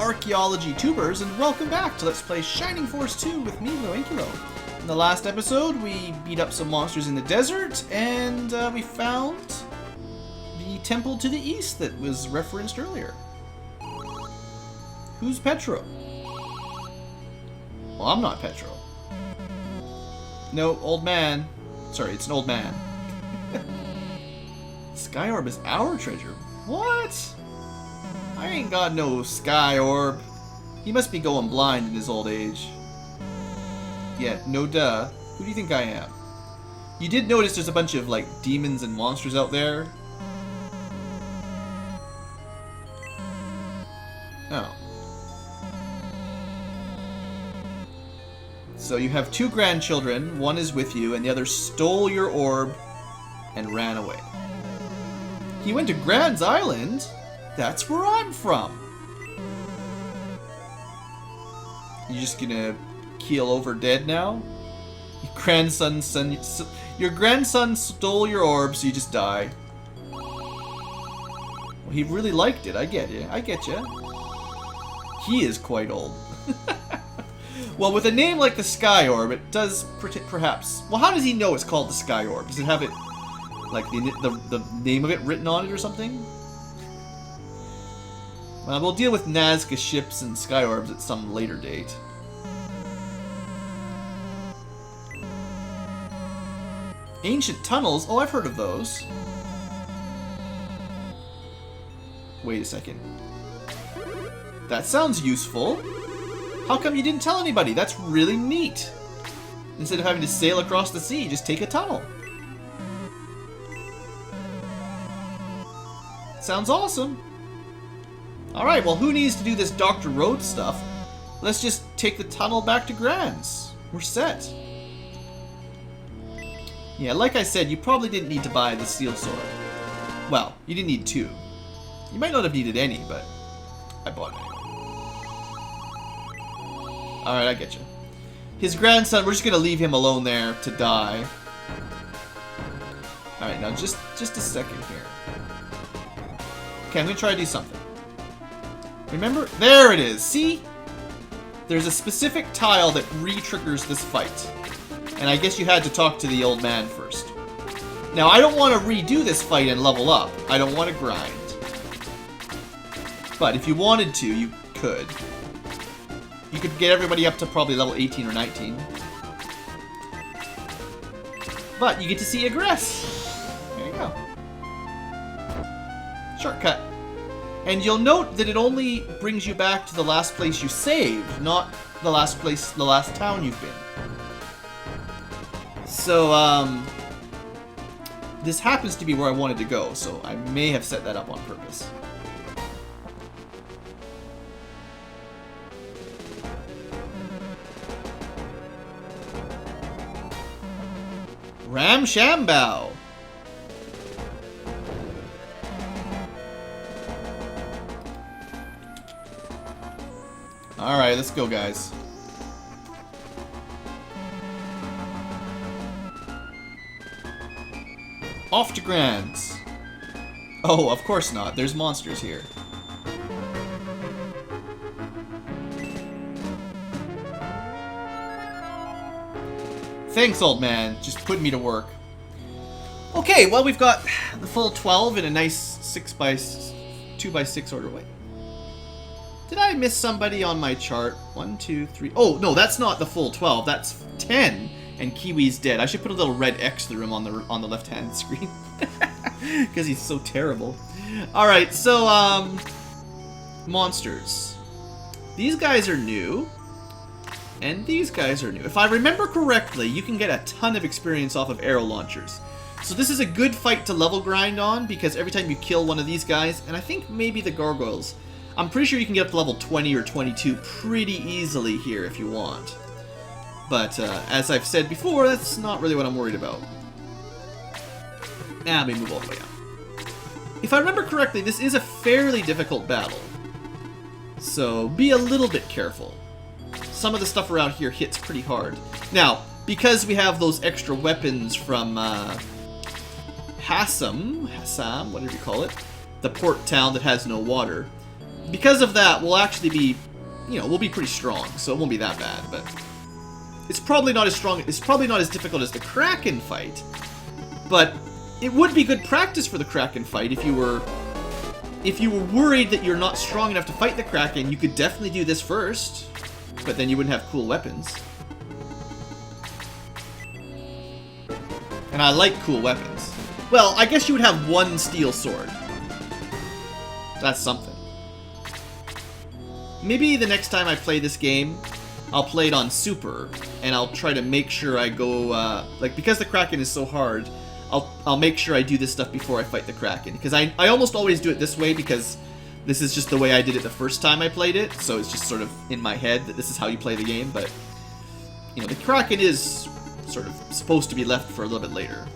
archaeology tubers, and welcome back to Let's Play Shining Force 2 with me, BlueAnkylo. In the last episode, we beat up some monsters in the desert, and we found the temple to the east that was referenced earlier. Who's Petro? Well, I'm not Petro. No, old man. Sorry, it's an old man. Sky Orb is our treasure. What? I ain't got no Sky Orb. He must be going blind in his old age. Yeah, no duh. Who do you think I am? You did notice there's a bunch of, like, demons and monsters out there. Oh. So you have two grandchildren, one is with you, and the other stole your orb and ran away. He went to Grans Island? That's where I'm from. You just gonna keel over dead now? Your grandson stole your orb, so you just die. Well, he really liked it. I get you. I get you. He is quite old. Well, with a name like the Sky Orb, it does perhaps... Well, how does he know it's called the Sky Orb? Does it have it, like, the name of it written on it or something? Well, we'll deal with Nazca ships and Sky Orbs at some later date. Ancient tunnels? Oh, I've heard of those. Wait a second. That sounds useful. How come you didn't tell anybody? That's really neat. Instead of having to sail across the sea, just take a tunnel. Sounds awesome. Alright, well, who needs to do this Dr. Rhodes stuff? Let's just take the tunnel back to Grans. We're set. Yeah, like I said, you probably didn't need to buy the steel sword. Well, you didn't need two. You might not have needed any, but I bought it anyway. Alright, I get you. His grandson, we're just going to leave him alone there to die. Alright, now just a second here. Okay, I'm going to try to do something. Remember? There it is! See? There's a specific tile that re-triggers this fight. And I guess you had to talk to the old man first. Now, I don't want to redo this fight and level up. I don't want to grind. But if you wanted to, you could. You could get everybody up to probably level 18 or 19. But you get to see Egress. There you go. Shortcut. And you'll note that it only brings you back to the last place you saved, not the last town you've been. So, this happens to be where I wanted to go, so I may have set that up on purpose. Ram Shambao. Alright, let's go, guys. Off to Grans. Oh, of course not. There's monsters here. Thanks, old man. Just putting me to work. Okay, well, we've got the full 12 in a nice 2x6 order. Wait. Did I miss somebody on my chart? 1, 2, 3. Oh, no, that's not the full 12. That's 10, and Kiwi's dead. I should put a little red X through him on the left-hand screen. Because he's so terrible. Alright, so, monsters. These guys are new. And these guys are new. If I remember correctly, you can get a ton of experience off of arrow launchers. So this is a good fight to level grind on, because every time you kill one of these guys, and I think maybe the gargoyles, I'm pretty sure you can get up to level 20 or 22 pretty easily here if you want. But, as I've said before, that's not really what I'm worried about. Let me move all the way up. If I remember correctly, this is a fairly difficult battle. So, be a little bit careful. Some of the stuff around here hits pretty hard. Now, because we have those extra weapons from Hassam, whatever you call it, the port town that has no water, because of that, we'll actually be, we'll be pretty strong, so it won't be that bad, but it's probably not as strong, it's probably not as difficult as the Kraken fight, but it would be good practice for the Kraken fight if you were worried that you're not strong enough to fight the Kraken. You could definitely do this first, but then you wouldn't have cool weapons. And I like cool weapons. Well, I guess you would have one steel sword. That's something. Maybe the next time I play this game, I'll play it on Super, and I'll try to make sure I go, because the Kraken is so hard, I'll make sure I do this stuff before I fight the Kraken. Because I almost always do it this way, because this is just the way I did it the first time I played it, so it's just sort of in my head that this is how you play the game, but, the Kraken is sort of supposed to be left for a little bit later.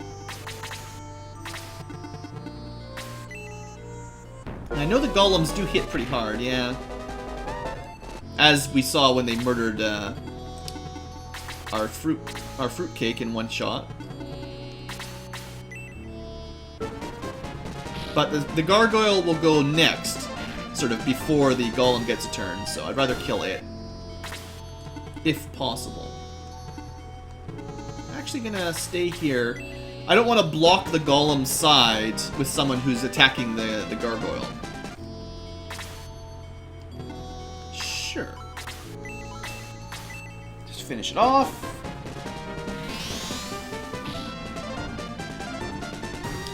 And I know the golems do hit pretty hard, yeah. As we saw when they murdered our fruitcake in one shot. But the gargoyle will go next, sort of before the golem gets a turn, so I'd rather kill it, if possible. I'm actually gonna stay here. I don't want to block the golem's side with someone who's attacking the gargoyle. Sure. Just finish it off.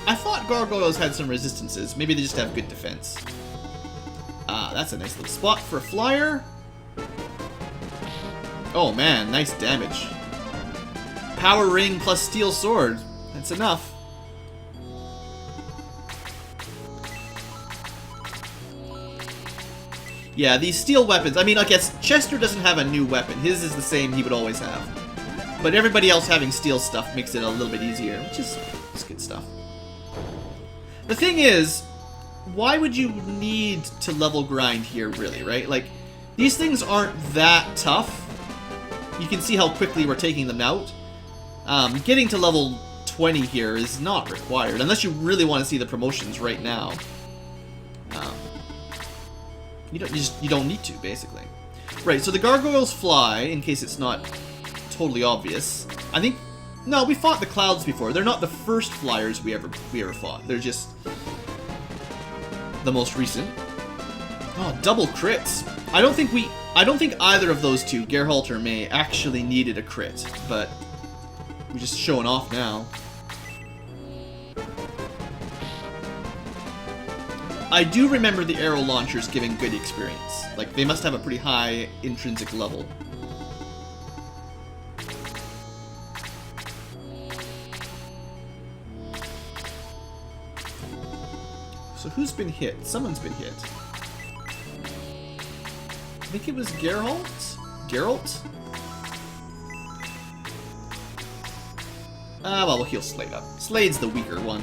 I thought gargoyles had some resistances. Maybe they just have good defense. Ah, that's a nice little spot for a flyer. Oh man, nice damage. Power ring plus steel sword. That's enough. Yeah, these steel weapons. I mean, I guess Chester doesn't have a new weapon. His is the same he would always have. But everybody else having steel stuff makes it a little bit easier, which is good stuff. The thing is, why would you need to level grind here, really, right? Like, these things aren't that tough. You can see how quickly we're taking them out. Getting to level 20 here is not required, unless you really want to see the promotions right now. You don't need to, basically. Right, so the gargoyles fly, in case it's not totally obvious. I think... No, we fought the clouds before. They're not the first flyers we ever fought. They're just the most recent. Oh, double crits. I don't think either of those two, Geralt or May, actually needed a crit, but we're just showing off now. I do remember the arrow launchers giving good experience. Like, they must have a pretty high intrinsic level. So who's been hit? Someone's been hit. I think it was Geralt? Geralt? Well, we'll heal Slade up. Slade's the weaker one.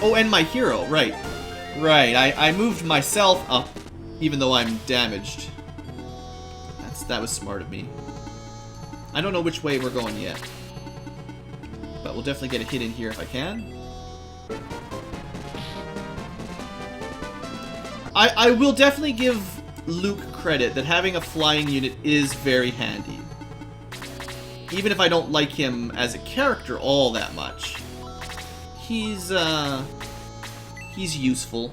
Oh, and my hero, right. Right, I moved myself up, even though I'm damaged. That was smart of me. I don't know which way we're going yet. But we'll definitely get a hit in here if I can. I will definitely give Luke credit that having a flying unit is very handy. Even if I don't like him as a character all that much. He's useful.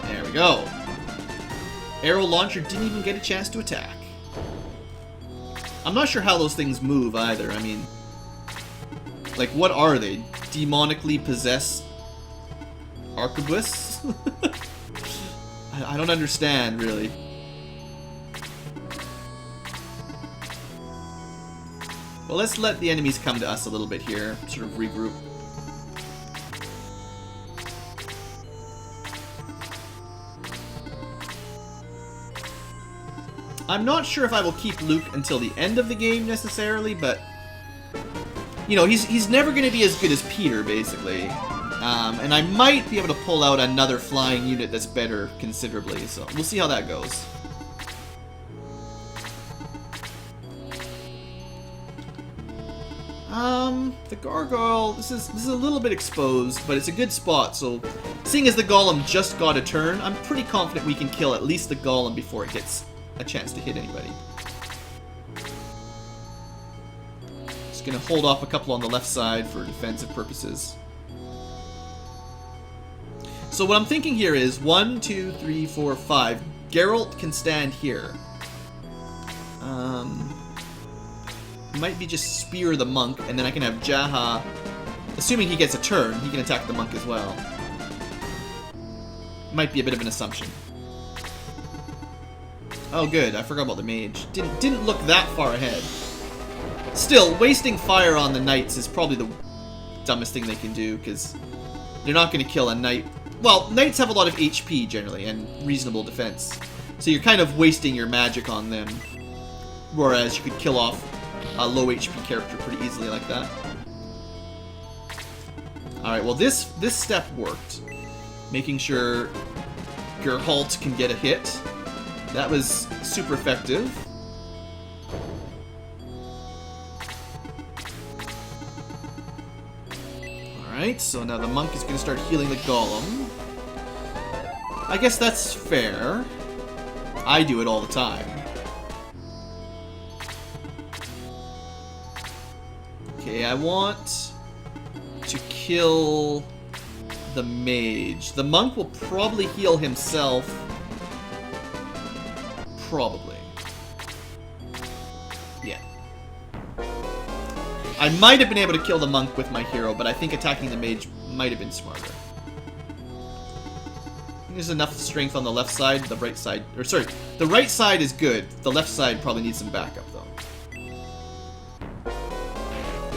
There we go. Arrow launcher didn't even get a chance to attack. I'm not sure how those things move either. I mean, like, what are they? Demonically possessed arquebuss? I don't understand, really. Well, let's let the enemies come to us a little bit here, sort of regroup. I'm not sure if I will keep Luke until the end of the game, necessarily, but... You know, he's never going to be as good as Peter, basically. And I might be able to pull out another flying unit that's better, considerably, so we'll see how that goes. The gargoyle, this is a little bit exposed, but it's a good spot, so seeing as the golem just got a turn, I'm pretty confident we can kill at least the golem before it gets a chance to hit anybody. Just gonna hold off a couple on the left side for defensive purposes. So what I'm thinking here is 1, 2, 3, 4, 5. Geralt can stand here. Might be just spear the monk, and then I can have Jaha, assuming he gets a turn, he can attack the monk as well. Might be a bit of an assumption. Oh good, I forgot about the mage. Didn't look that far ahead. Still, wasting fire on the knights is probably the dumbest thing they can do, because they're not going to kill a knight. Well, knights have a lot of HP generally, and reasonable defense. So you're kind of wasting your magic on them. Whereas you could kill off a low HP character pretty easily like that. Alright, well this step worked. Making sure Geralt can get a hit. That was super effective. Alright, so now the monk is going to start healing the golem. I guess that's fair. I do it all the time. Okay, I want to kill the mage. The monk will probably heal himself. Probably. Yeah. I might have been able to kill the monk with my hero, but I think attacking the mage might have been smarter. I think there's enough strength on the left side, the right side... Or sorry, the right side is good. The left side probably needs some backup, though.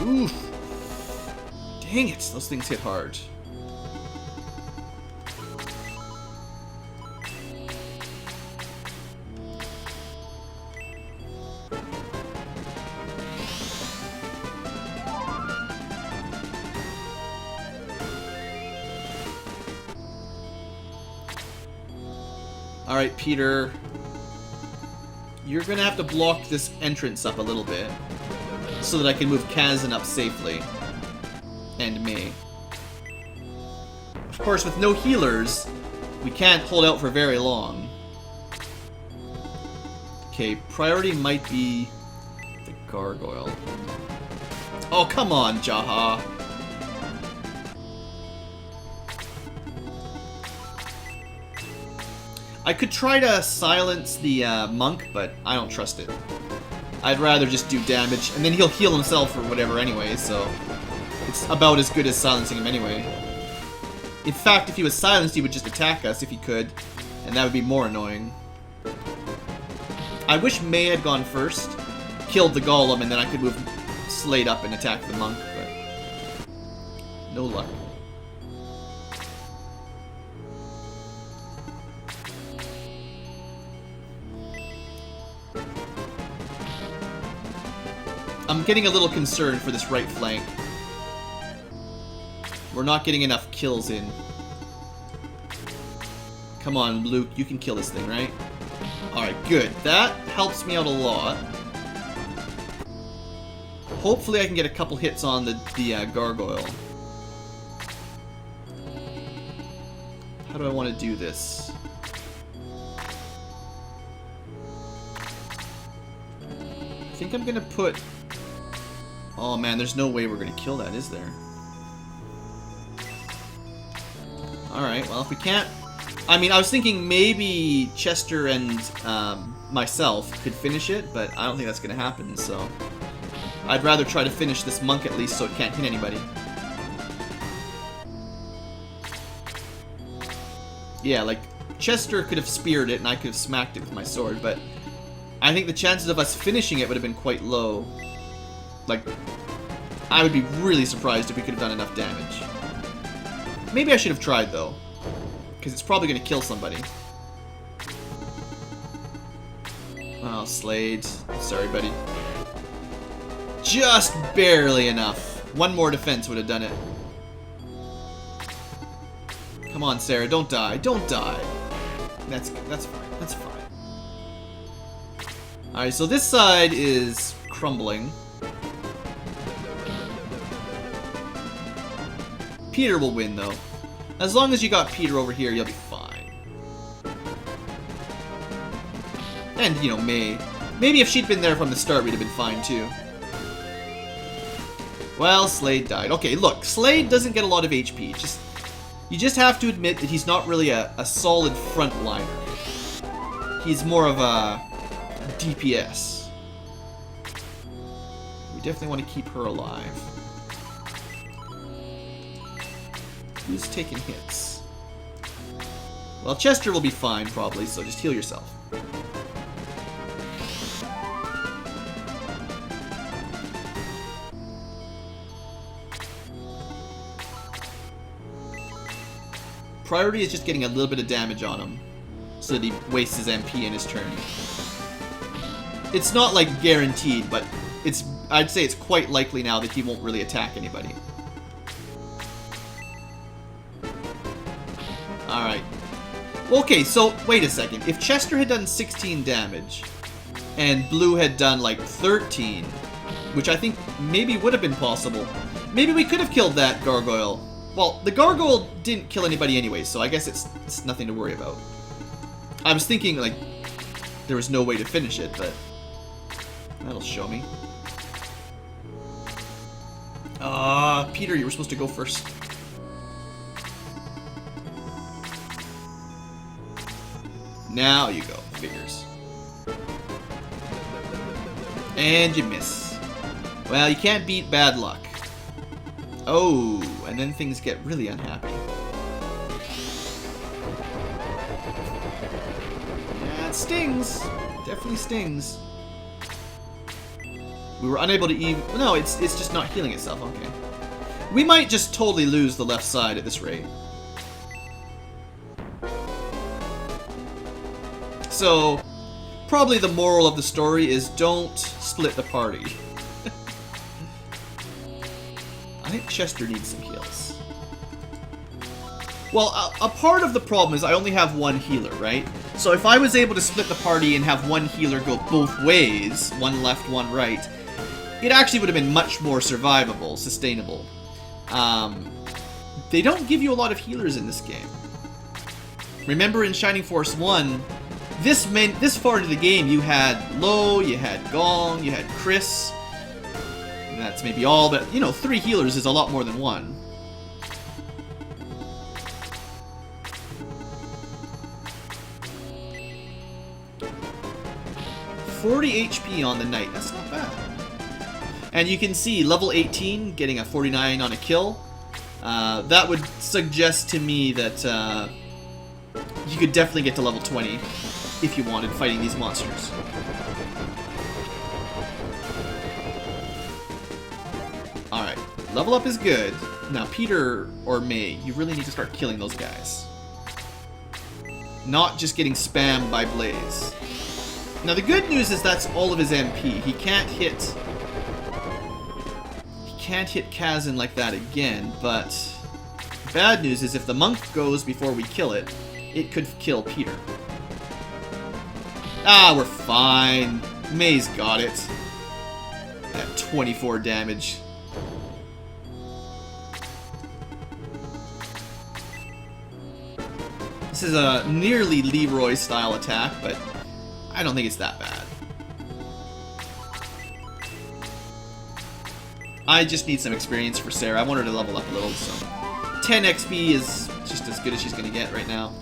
Oof. Dang it, those things hit hard. Alright, Peter. You're gonna have to block this entrance up a little bit, so that I can move Kazan up safely. And me. Of course, with no healers, we can't hold out for very long. Okay, priority might be the gargoyle. Oh, come on, Jaha. I could try to silence the monk, but I don't trust it. I'd rather just do damage, and then he'll heal himself or whatever anyway, so it's about as good as silencing him anyway. In fact, if he was silenced, he would just attack us if he could, and that would be more annoying. I wish May had gone first, killed the golem, and then I could move Slade up and attack the monk, but no luck. I'm getting a little concerned for this right flank. We're not getting enough kills in. Come on, Luke, you can kill this thing, right? Alright, good. That helps me out a lot. Hopefully I can get a couple hits on the gargoyle. How do I want to do this? I think I'm gonna put... Oh man, there's no way we're gonna kill that, is there? Alright, well if we can't... I mean, I was thinking maybe Chester and myself could finish it, but I don't think that's gonna happen, so... I'd rather try to finish this monk at least so it can't hit anybody. Yeah, like, Chester could have speared it and I could have smacked it with my sword, but... I think the chances of us finishing it would have been quite low. Like, I would be really surprised if we could have done enough damage. Maybe I should have tried, though. Because it's probably going to kill somebody. Oh, Slade. Sorry, buddy. Just barely enough. One more defense would have done it. Come on, Sarah. Don't die. Don't die. That's fine. That's fine. Alright, so this side is crumbling. Peter will win, though. As long as you got Peter over here, you'll be fine. And, you know, May. Maybe if she'd been there from the start, we'd have been fine, too. Well, Slade died. Okay, look, Slade doesn't get a lot of HP. You just have to admit that he's not really a solid frontliner. He's more of a DPS. We definitely want to keep her alive. Who's taking hits? Well, Chester will be fine, probably, so just heal yourself. Priority is just getting a little bit of damage on him, so that he wastes his MP in his turn. It's not, like, guaranteed, but I'd say it's quite likely now that he won't really attack anybody. Alright. Okay, so, wait a second. If Chester had done 16 damage, and Blue had done, like, 13, which I think maybe would have been possible, maybe we could have killed that gargoyle. Well, the gargoyle didn't kill anybody anyway, so I guess it's nothing to worry about. I was thinking, like, there was no way to finish it, but that'll show me. Peter, you were supposed to go first. Now you go, figures. And you miss. Well, you can't beat bad luck. Oh, and then things get really unhappy. Yeah, it stings. Definitely stings. We were unable to even... No, it's just not healing itself. Okay. We might just totally lose the left side at this rate. So, probably the moral of the story is don't split the party. I think Chester needs some heals. Well, a part of the problem is I only have one healer, right? So if I was able to split the party and have one healer go both ways, one left, one right, it actually would have been much more survivable, sustainable. They don't give you a lot of healers in this game. Remember in Shining Force 1, this far into the game, you had Lo, you had Gong, you had Chris. And that's maybe all, but, you know, 3 healers is a lot more than 1. $40 HP on the knight. That's not bad. And you can see level 18 getting a 49 on a kill. That would suggest to me that you could definitely get to level 20 if you wanted fighting these monsters. Alright, level up is good. Now Peter or May, you really need to start killing those guys. Not just getting spammed by Blaze. Now the good news is that's all of his MP. He can't hit Kazan like that again, but bad news is if the monk goes before we kill it, it could kill Peter. Ah, we're fine. May's got it. That 24 damage. This is a nearly Leroy style attack, but I don't think it's that bad. I just need some experience for Sarah. I want her to level up a little, so 10 XP is just as good as she's gonna get right now.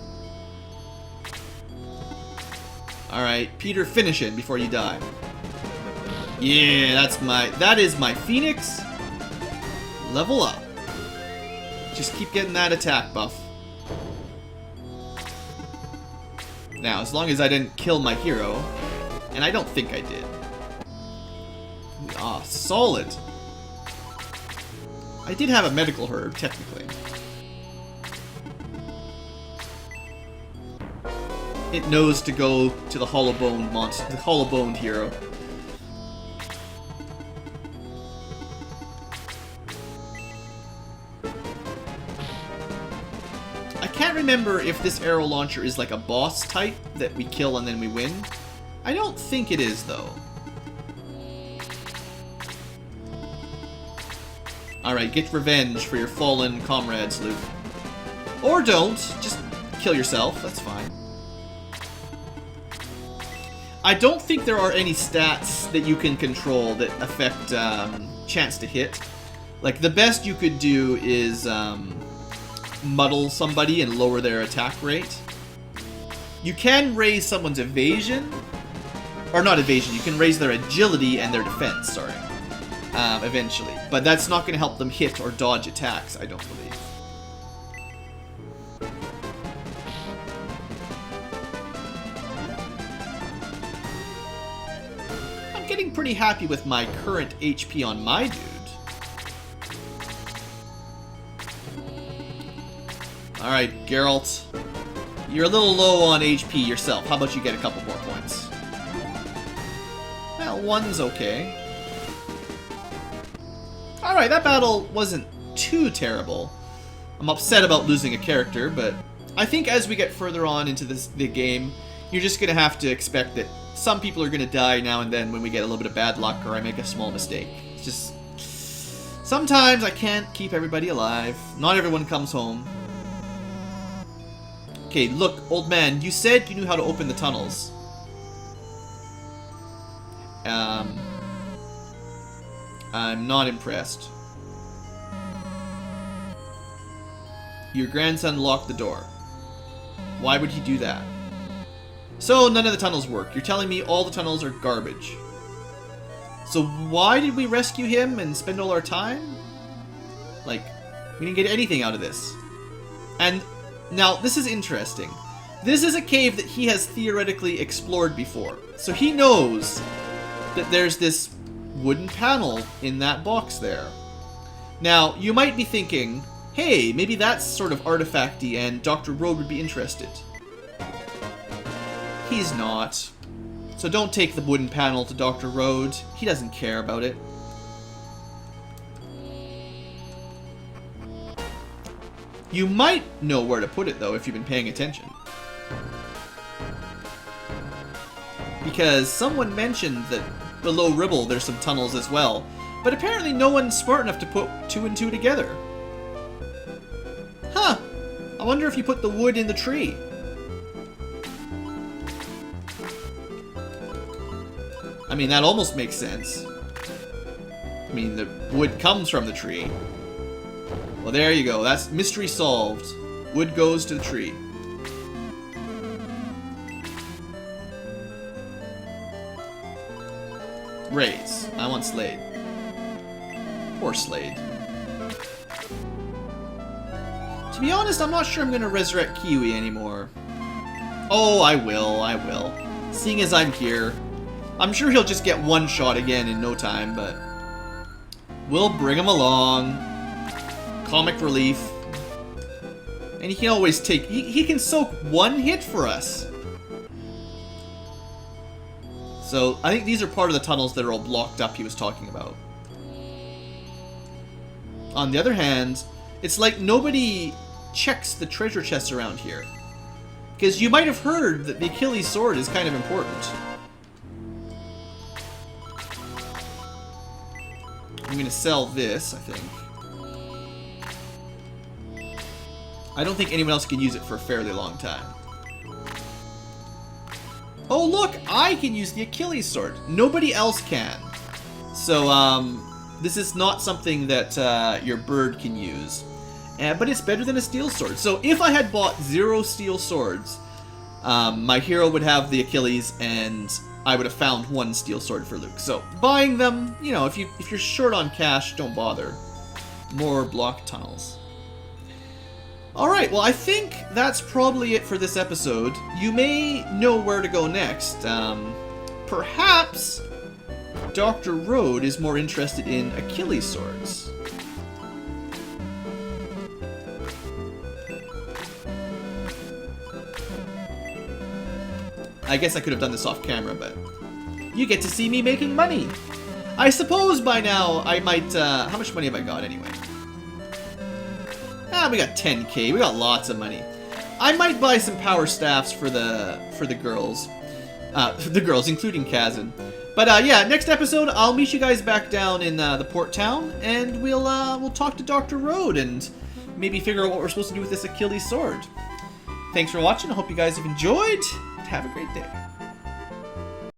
Alright, Peter, finish it before you die. Yeah, that is my Phoenix. Level up. Just keep getting that attack buff. Now, as long as I didn't kill my hero, and I don't think I did. Ah, solid. I did have a medical herb, technically. It knows to go to the hollow-boned monster, the hollow-boned hero. I can't remember if this arrow launcher is like a boss type that we kill and then we win. I don't think it is, though. Alright, get revenge for your fallen comrades, Luke. Or don't. Just kill yourself. That's fine. I don't think there are any stats that you can control that affect chance to hit. Like, the best you could do is muddle somebody and lower their attack rate. You can raise someone's evasion. Or not evasion, you can raise their agility and their defense, sorry. Eventually. But that's not going to help them hit or dodge attacks, I don't believe. I'm getting pretty happy with my current HP on my dude. Alright, Geralt. You're a little low on HP yourself. How about you get a couple more points? Well, one's okay. Alright, that battle wasn't too terrible. I'm upset about losing a character, but I think as we get further on into the game, you're just going to have to expect that some people are going to die now and then when we get a little bit of bad luck or I make a small mistake. It's just... sometimes I can't keep everybody alive. Not everyone comes home. Okay, look, old man, you said you knew how to open the tunnels. I'm not impressed. Your grandson locked the door. Why would he do that? So, none of the tunnels work. You're telling me all the tunnels are garbage. So why did we rescue him and spend all our time? Like, we didn't get anything out of this. And now, this is interesting. This is a cave that he has theoretically explored before. So he knows that there's this wooden panel in that box there. Now, you might be thinking, hey, maybe that's sort of artifacty and Dr. Rhodes would be interested. He's not. So don't take the wooden panel to Dr. Rhodes. He doesn't care about it. You might know where to put it, though, if you've been paying attention. Because someone mentioned that below Ribble there's some tunnels as well. But apparently no one's smart enough to put 2 and 2 together. Huh. I wonder if you put the wood in the tree. I mean, that almost makes sense. I mean, the wood comes from the tree. Well, there you go. That's mystery solved. Wood goes to the tree. Raise. I want Slade. Poor Slade. To be honest, I'm not sure I'm going to resurrect Kiwi anymore. Oh, I will. Seeing as I'm here. I'm sure he'll just get one shot again in no time, but we'll bring him along. Comic relief. And he can always take... He can soak one hit for us. So, I think these are part of the tunnels that are all blocked up he was talking about. On the other hand, it's like nobody checks the treasure chests around here. Because you might have heard that the Achilles sword is kind of important. I'm going to sell this, I think. I don't think anyone else can use it for a fairly long time. Oh, look! I can use the Achilles sword. Nobody else can. So, this is not something that your bird can use. But it's better than a steel sword. So, if I had bought 0 steel swords, my hero would have the Achilles, and I would have found 1 steel sword for Luke. So, buying them, you know, if you're short on cash, don't bother. More block tunnels. Alright, well, I think that's probably it for this episode. You may know where to go next. Perhaps Dr. Rhodes is more interested in Achilles swords. I guess I could have done this off camera, but you get to see me making money. I suppose by now I might, how much money have I got anyway? Ah, we got 10k. We got lots of money. I might buy some power staffs for the girls. The girls, including Kazan. But yeah, next episode, I'll meet you guys back down in the port town, and we'll talk to Dr. Road and maybe figure out what we're supposed to do with this Achilles sword. Thanks for watching. I hope you guys have enjoyed. Have a great day.